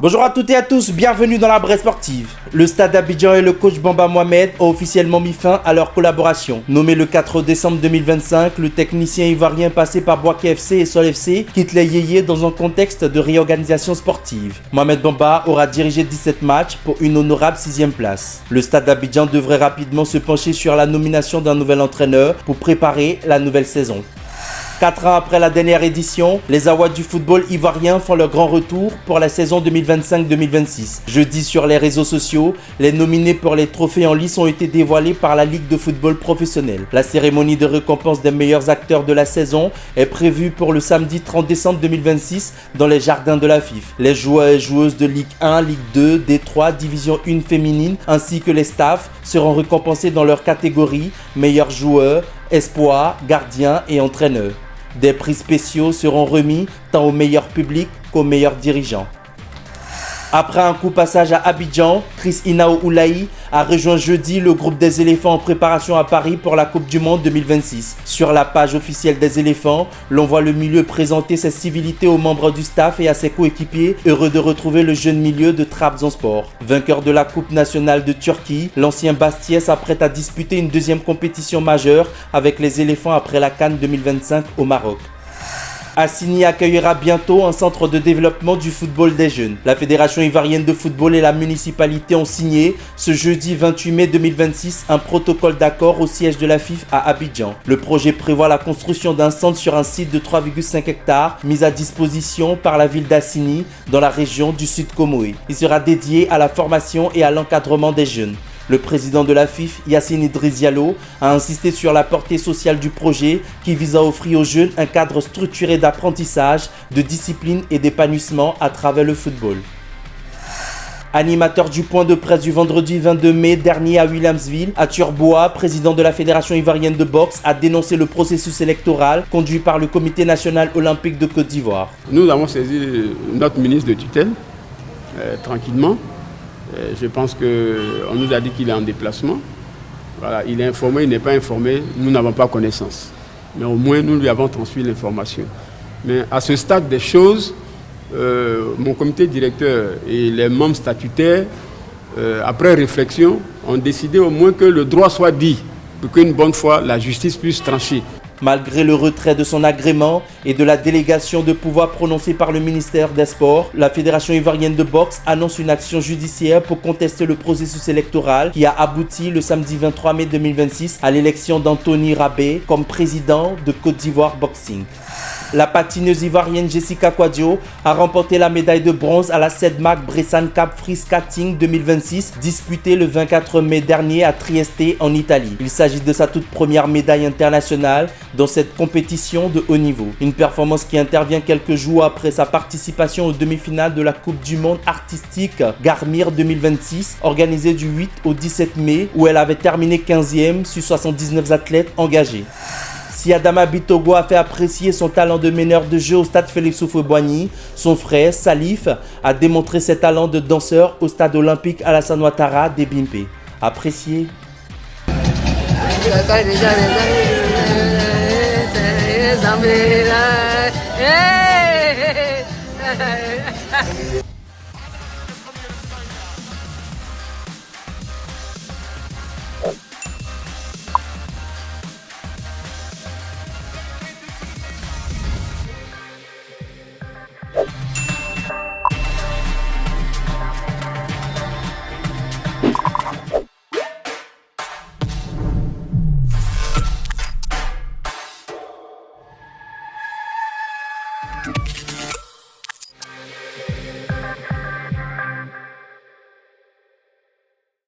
Bonjour à toutes et à tous, bienvenue dans la Bresse Sportive. Le Stade d'Abidjan et le coach Bamba Mohamed ont officiellement mis fin à leur collaboration. Nommé le 4 décembre 2025, le technicien ivoirien passé par Boaké FC et Sol FC quitte les Yéyés dans un contexte de réorganisation sportive. Mohamed Bamba aura dirigé 17 matchs pour une honorable 6e place. Le Stade d'Abidjan devrait rapidement se pencher sur la nomination d'un nouvel entraîneur pour préparer la nouvelle saison. 4 ans après la dernière édition, les Aouas du football ivoirien font leur grand retour pour la saison 2025-2026. Jeudi, sur les réseaux sociaux, les nominés pour les trophées en lice ont été dévoilés par la Ligue de football professionnel. La cérémonie de récompense des meilleurs acteurs de la saison est prévue pour le samedi 30 décembre 2026 dans les jardins de la FIF. Les joueurs et joueuses de Ligue 1, Ligue 2, D3, Division 1 féminine ainsi que les staffs seront récompensés dans leur catégorie meilleurs joueurs, espoirs, gardiens et entraîneurs. Des prix spéciaux seront remis tant aux meilleurs publics qu'aux meilleurs dirigeants. Après un coup passage à Abidjan, Chris Inao Oulaï a rejoint jeudi le groupe des éléphants en préparation à Paris pour la Coupe du Monde 2026. Sur la page officielle des éléphants, l'on voit le milieu présenter ses civilités aux membres du staff et à ses coéquipiers, heureux de retrouver le jeune milieu de Trabzonspor. Vainqueur de la Coupe nationale de Turquie, l'ancien Bastia s'apprête à disputer une deuxième compétition majeure avec les éléphants après la CAN 2025 au Maroc. Assini accueillera bientôt un centre de développement du football des jeunes. La Fédération ivoirienne de football et la municipalité ont signé ce jeudi 28 mai 2026 un protocole d'accord au siège de la FIF à Abidjan. Le projet prévoit la construction d'un centre sur un site de 3,5 hectares mis à disposition par la ville d'Assini dans la région du Sud Comoé. Il sera dédié à la formation et à l'encadrement des jeunes. Le président de la FIF, Yassine Idriss Diallo, a insisté sur la portée sociale du projet qui vise à offrir aux jeunes un cadre structuré d'apprentissage, de discipline et d'épanouissement à travers le football. Animateur du point de presse du vendredi 22 mai dernier à Williamsville, Arthur Boa, président de la Fédération ivoirienne de boxe, a dénoncé le processus électoral conduit par le Comité national olympique de Côte d'Ivoire. Nous avons saisi notre ministre de tutelle tranquillement. Je pense qu'on nous a dit qu'il est en déplacement. Voilà, il est informé, il n'est pas informé, nous n'avons pas connaissance. Mais au moins, nous lui avons transmis l'information. Mais à ce stade des choses, mon comité directeur et les membres statutaires, après réflexion, ont décidé au moins que le droit soit dit, pour qu'une bonne fois, la justice puisse trancher. Malgré le retrait de son agrément et de la délégation de pouvoir prononcée par le ministère des Sports, la Fédération ivoirienne de boxe annonce une action judiciaire pour contester le processus électoral qui a abouti le samedi 23 mai 2026 à l'élection d'Anthony Rabé comme président de Côte d'Ivoire Boxing. La patineuse ivoirienne Jessica Kouadio a remporté la médaille de bronze à la CEDMAC Bressan Cap Free Skating 2026, disputée le 24 mai dernier à Trieste en Italie. Il s'agit de sa toute première médaille internationale dans cette compétition de haut niveau. Une performance qui intervient quelques jours après sa participation aux demi-finales de la Coupe du Monde artistique Garmir 2026, organisée du 8 au 17 mai, où elle avait terminé 15e sur 79 athlètes engagés. Si Adama Bitogo a fait apprécier son talent de meneur de jeu au stade Félix Houphouët-Boigny, son frère Salif a démontré ses talents de danseur au stade olympique Alassane Ouattara d'Ebimpe. Apprécié.